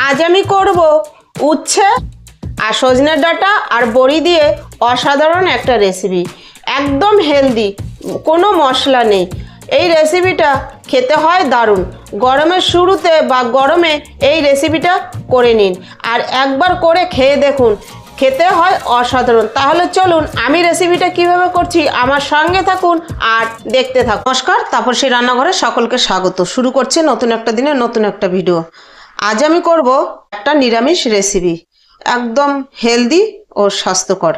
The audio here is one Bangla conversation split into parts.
আজ আমি করব উচ্ছে আর সজনের ডাঁটা আর বড়ি দিয়ে অসাধারণ একটা রেসিপি, একদম হেলদি, কোনো মশলা নেই। এই রেসিপিটা খেতে হয় দারুণ। গরমের শুরুতে বা গরমে এই রেসিপিটা করে নিন আর একবার করে খেয়ে দেখুন, খেতে হয় অসাধারণ। তাহলে চলুন আমি রেসিপিটা কিভাবে করছি আমার সঙ্গে থাকুন আর দেখতে থাকুন। নমস্কার, তাপসী রান্নাঘরে সকলকে স্বাগত। শুরু করছি নতুন একটা দিনে নতুন একটা ভিডিও। আজ আমি করব একটা নিরামিষ রেসিপি, একদম হেলদি ও স্বাস্থ্যকর।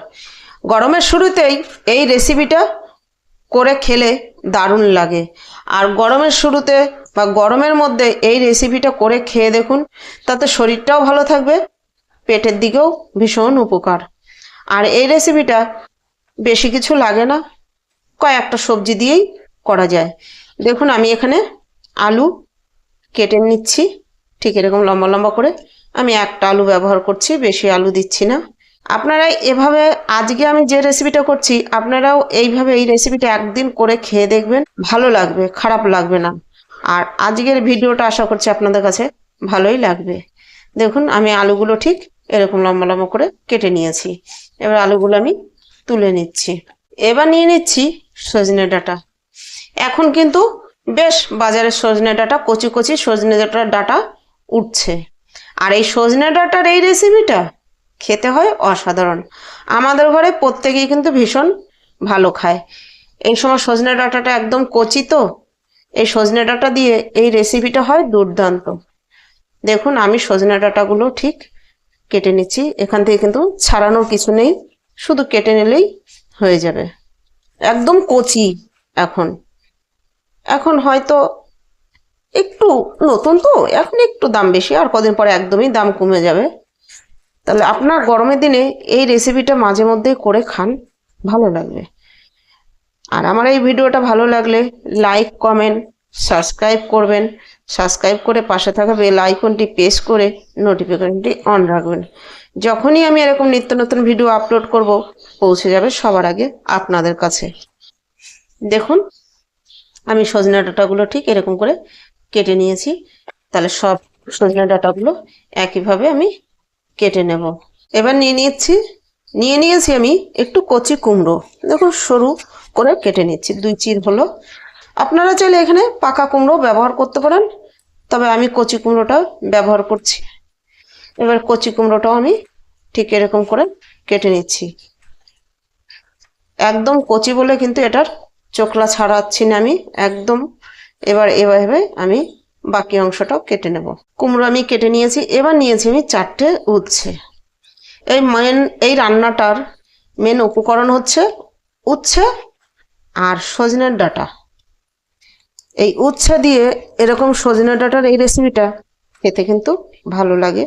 গরমের শুরুতেই এই রেসিপিটা করে খেলে দারুণ লাগে। আর গরমের শুরুতে বা গরমের মধ্যে এই রেসিপিটা করে খেয়ে দেখুন, তাতে শরীরটাও ভালো থাকবে, পেটের দিকেও ভীষণ উপকার। আর এই রেসিপিটা বেশি কিছু লাগে না, কয়েকটা সবজি দিয়েই করা যায়। দেখুন আমি এখানে আলু কেটে নিচ্ছি, ঠিক এরকম লম্বা লম্বা করে। আমি একটা আলু ব্যবহার করছি, বেশি আলু দিচ্ছি না। আপনারা এভাবে, আজকে আমি যে রেসিপিটা করছি আপনারাও এইভাবে এই রেসিপিটা একদিন করে খেয়ে দেখবেন, ভালো লাগবে, খারাপ লাগবে না। আর আজকের ভিডিওটা আশা করছি আপনাদের কাছে ভালোই লাগবে। দেখুন আমি আলুগুলো ঠিক এরকম লম্বা লম্বা করে কেটে নিয়েছি। এবার আলুগুলো আমি তুলে নিচ্ছি। এবার নিয়ে নিচ্ছি সজনে ডাঁটা। এখন কিন্তু বেশ বাজারে সজনে ডাঁটা, কচি কচি সজনে ডাঁটা উঠছে। আর এই সজনে ডাঁটার এই রেসিপিটা খেতে হয় অসাধারণ। আমাদের ঘরে প্রত্যেকেই কিন্তু ভীষণ ভালো খায়। এই সময় সজনে ডাঁটাটা একদম কচি, তো এই সজনে ডাঁটা দিয়ে এই রেসিপিটা হয় দুর্দান্ত। দেখুন আমি সজনে ডাঁটাগুলো ঠিক কেটে নিচ্ছি। এখান থেকে কিন্তু ছাড়ানোর কিছু নেই, শুধু কেটে নিলেই হয়ে যাবে। একদম কচি। এখন এখন হয়তো একটু নতুন তো, এখন একটু দাম বেশি, আর কদিন পরে একদমই দাম কমে যাবে। তাহলে আপনার গরমের দিনে এই রেসিপিটা মাঝে মধ্যে করে খান, ভালো লাগবে। আর আমার এই ভিডিওটা ভালো লাগলে লাইক, কমেন্ট, সাবস্ক্রাইব করবেন। সাবস্ক্রাইব করে পাশে থাকা বেল আইকনটি প্রেস করে নোটিফিকেশনটি অন রাখবেন। যখনই আমি এরকম নিত্য নতুন ভিডিও আপলোড করব পৌঁছে যাবে সবার আগে আপনাদের কাছে। দেখুন আমি সজনে ডাঁটাগুলো ঠিক এরকম করে কেটে নিয়েছি। তাহলে সব সজনে ডাঁটাগুলো একইভাবে আমি কেটে নেব। এবার নিয়ে নিয়েছি আমি একটু কচি কুমড়ো। দেখুন সরু করে কেটে নিচ্ছি, 2 চির হলো। আপনারা চাইলে এখানে পাকা কুমড়ো ব্যবহার করতে পারেন, তবে আমি কচি কুমড়োটা ব্যবহার করছি। এবার কচি কুমড়োটাও আমি ঠিক এরকম করে কেটে নিচ্ছি। একদম কচি বলে কিন্তু এটার চোখলা ছাড়াচ্ছি না আমি, একদম। এবার এভাবে আমি বাকি অংশটাও কেটে নেব। কুমড়ো আমি কেটে নিয়েছি। এবার নিয়েছি আমি 4টে উচ্ছে। এই রান্নাটার মেন উপকরণ হচ্ছে উচ্ছে আর সজনের ডাঁটা। এই উচ্ছে দিয়ে এরকম সজনের ডাঁটার এই রেসিপিটা খেতে কিন্তু ভালো লাগে।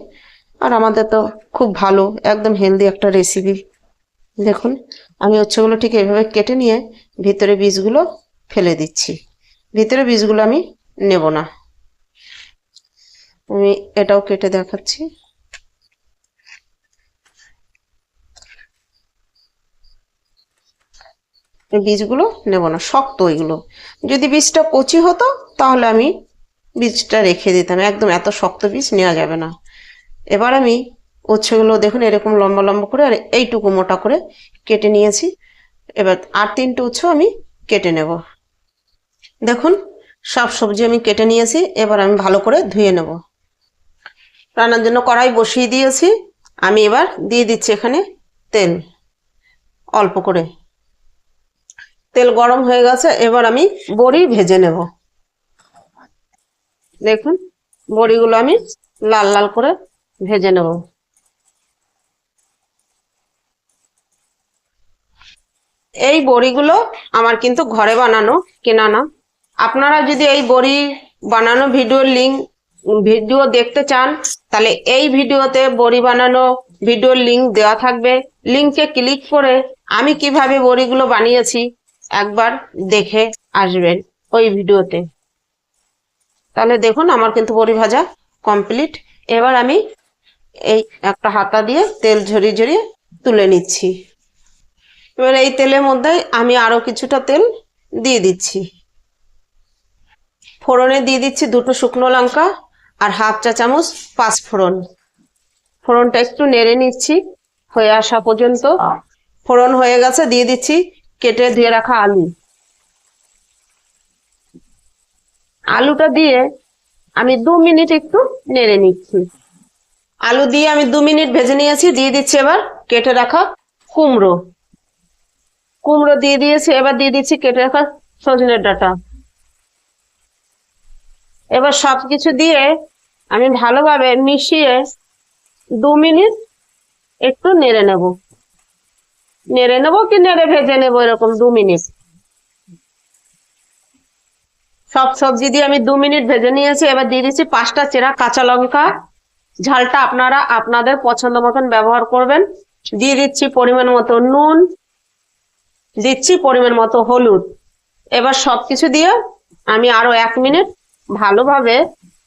আর আমাদের তো খুব ভালো, একদম হেলদি একটা রেসিপি। দেখুন আমি উচ্ছেগুলো ঠিক এইভাবে কেটে নিয়ে ভিতরে বীজগুলো ফেলে দিচ্ছি। ভিতরে বীজগুলো আমি নেব না। আমি এটাও কেটে দেখাচ্ছি। বীজগুলো নেব না, শক্ত এগুলো। যদি বীজটা কচি হতো তাহলে আমি বীজটা রেখে দিতাম, একদম এত শক্ত বীজ নেওয়া যাবে না। এবার আমি উচ্ছেগুলো দেখুন এরকম লম্বা লম্বা করে আর এইটুকু মোটা করে কেটে নিয়েছি। এবার আর 3টে উচ্ছে আমি কেটে নেব। দেখুন সব সবজি আমি কেটে নিয়েছি। এবার আমি ভালো করে ধুয়ে নেব। রান্নার জন্য কড়াই বসিয়ে দিয়েছি। আমি এবার দিয়ে দিচ্ছি এখানে তেল, অল্প করে। তেল গরম হয়ে গেছে। এবার আমি বড়ি ভেজে নেব। দেখুন বড়িগুলো আমি লাল লাল করে ভেজে নেব। এই বড়িগুলো আমার কিন্তু ঘরে বানানো, কেনা না। আপনারা যদি এই বড়ি বানানো ভিডিও দেখতে চান তাহলে এই ভিডিওতে বড়ি বানানো ভিডিওর লিঙ্ক দেওয়া থাকবে। লিঙ্কে ক্লিক করে আমি কিভাবে বড়িগুলো বানিয়েছি একবার দেখে আসবেন ওই ভিডিওতে। তাহলে দেখুন আমার কিন্তু বড়ি ভাজা কমপ্লিট। এবার আমি এই একটা হাতা দিয়ে তেল ঝরিয়ে ঝরিয়ে তুলে নিচ্ছি। এবার এই তেলের মধ্যে আমি আরো কিছুটা তেল দিয়ে দিচ্ছি। ফোড়নে দিয়ে দিচ্ছি 2টো শুকনো লঙ্কা আর হাফ চা চামচ পাঁচফোড়ন। ফোড়নটা একটু নেড়ে নিচ্ছি হয়ে আসা পর্যন্ত। ফোড়ন হয়ে গেছে, দিয়ে দিচ্ছি কেটে ধুয়ে রাখা আলু। আলুটা দিয়ে আমি 2 মিনিট একটু নেড়ে নিচ্ছি। আলু দিয়ে আমি 2 মিনিট ভেজে নিয়েছি। দিয়ে দিচ্ছি এবার কেটে রাখা কুমড়ো। কুমড়ো দিয়ে দিয়েছি, এবার দিয়ে দিচ্ছি কেটে রাখা সজনের ডাঁটা। এবার সবকিছু দিয়ে আমি ভালোভাবে মিশিয়ে 2 মিনিট একটু নেড়ে নেব কি নেড়ে ভেজে নেব, এরকম 2 মিনিট। সব সবজি দিয়ে আমি 2 মিনিট ভেজে নিয়েছি। এবার দিয়ে দিচ্ছি 5টা চেরা কাঁচা লঙ্কা। ঝালটা আপনারা আপনাদের পছন্দ মতন ব্যবহার করবেন। দিয়ে দিচ্ছি পরিমাণ মতো নুন, দিচ্ছি পরিমাণ মতো হলুদ। এবার সবকিছু দিয়ে আমি আরো 1 মিনিট ভালোভাবে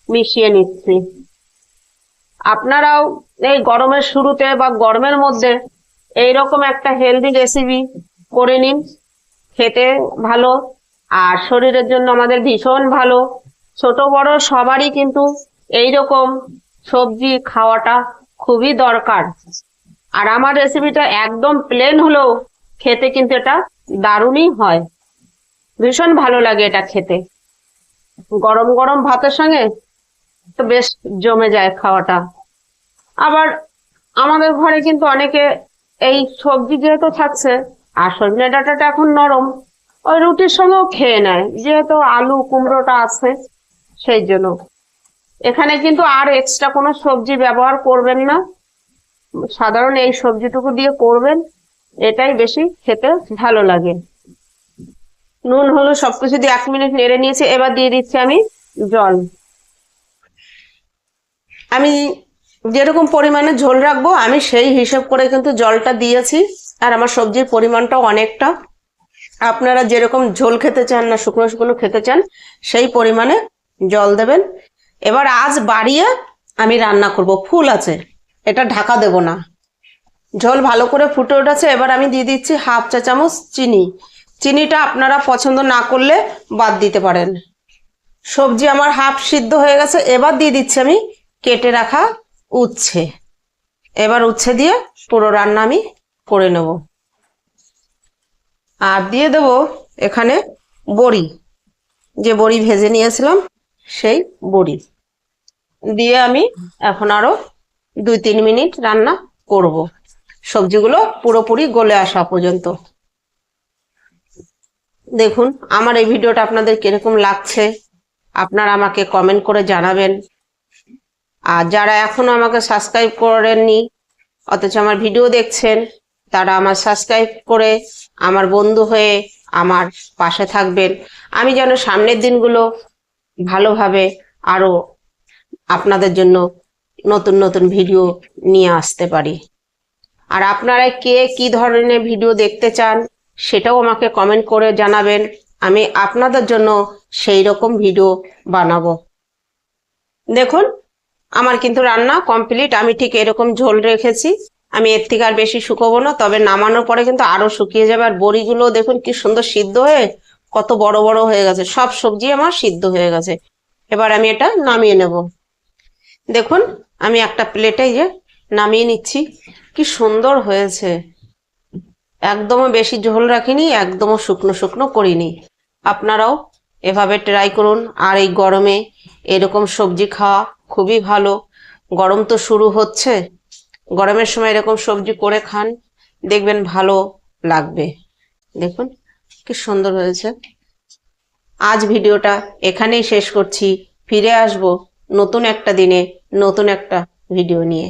মিশিয়ে নিচ্ছি। আপনারাও এই গরমের শুরুতে বা গরমের মধ্যে এইরকম একটা হেলদি রেসিপি করে নিন, খেতে ভালো আর শরীরের জন্য আমাদের ভীষণ ভালো। ছোট বড় সবারই কিন্তু এইরকম সবজি খাওয়াটা খুবই দরকার। আর আমার রেসিপিটা একদম প্লেন হলেও খেতে কিন্তু এটা দারুণই হয়, ভীষণ ভালো লাগে এটা খেতে। গরম গরম ভাতের সঙ্গে তো বেশ জমে যায় খাওয়াটা। আবার আমাদের ঘরে কিন্তু অনেকে এই সবজি যেহেতু থাকছে আর সজনে ডাঁটাটা এখন নরম, ওই রুটির সঙ্গেও খেয়ে নেয়, যেহেতু আলু কুমড়োটা আছে সেই জন্য। এখানে কিন্তু আর এক্সট্রা কোনো সবজি ব্যবহার করবেন না, সাধারণ এই সবজিটুকু দিয়ে করবেন, এটাই বেশি খেতে ভালো লাগে। নুন হলুদ সবকিছু দিয়ে 1 মিনিট নেড়ে নিয়েছি। এবার দিয়ে দিচ্ছি আমি জল। আমি যেরকম পরিমাণে ঝোল রাখবো আমি সেই হিসেব করে কিন্তু জলটা দিয়েছি। আর আমার সবজির পরিমাণটাও অনেকটা। আপনারা যেরকম ঝোল খেতে চান না শুকনো শুকনো খেতে চান সেই পরিমাণে জল দেবেন। এবার আজ বাড়িয়ে আমি রান্না করব, ফুল আছে, এটা ঢাকা দেব না। ঝোল ভালো করে ফুটে উঠেছে। এবার আমি দিয়ে দিচ্ছি হাফ চা চামচ চিনি। চিনিটা আপনারা পছন্দ না করলে বাদ দিতে পারেন। সবজি আমার হাফ সিদ্ধ হয়ে গেছে। এবার দিয়ে দিচ্ছি আমি কেটে রাখা উচ্ছে। এবার উচ্ছে দিয়ে পুরো রান্না আমি করে নেব। আর দিয়ে দেব এখানে বড়ি, যে বড়ি ভেজে নিয়েছিলাম সেই বড়ি দিয়ে আমি এখন আরো 2-3 মিনিট রান্না করব, সবজিগুলো পুরোপুরি গলে আসা পর্যন্ত। দেখুন আমার এই ভিডিওটা আপনাদের কিরকম লাগছে আপনারা আমাকে কমেন্ট করে জানাবেন। আর যারা এখনো আমাকে সাবস্ক্রাইব করেননি অথচ আমার ভিডিও দেখছেন, তারা আমার সাবস্ক্রাইব করে আমার বন্ধু হয়ে আমার পাশে থাকবেন। আমি যেন সামনের দিনগুলো ভালোভাবে আরো আপনাদের জন্য নতুন নতুন ভিডিও নিয়ে আসতে পারি। আর আপনারা কে কি ধরনের ভিডিও দেখতে চান সেটাও আমাকে কমেন্ট করে জানাবেন, আমি আপনাদের জন্য সেই রকম ভিডিও বানাবো। দেখুন আমার কিন্তু রান্না কমপ্লিট। আমি ঠিক এরকম ঝোল রেখেছি, আমি এর থেকে আর বেশি শুকোবো না, তবে নামানোর পরে কিন্তু আরো শুকিয়ে যাবে। আর বড়িগুলো দেখুন কি সুন্দর সিদ্ধ হয়ে কত বড় বড় হয়ে গেছে, সব সবজি আমার সিদ্ধ হয়ে গেছে। এবার আমি এটা নামিয়ে নেব। দেখুন আমি একটা প্লেটে যে নামিয়ে নিচ্ছি, কি সুন্দর হয়েছে। একদমও বেশি ঝোল রাখিনি, একদমও শুকনো শুকনো করিনি। আপনারাও এভাবে ট্রাই করুন। আর এই গরমে এরকম সবজি খাওয়া খুবই ভালো। গরম তো শুরু হচ্ছে, গরমের সময় এরকম সবজি করে খান, দেখবেন ভালো লাগবে। দেখুন কি সুন্দর হয়েছে। আজ ভিডিওটা এখানেই শেষ করছি। ফিরে আসব নতুন একটা দিনে নতুন একটা ভিডিও নিয়ে।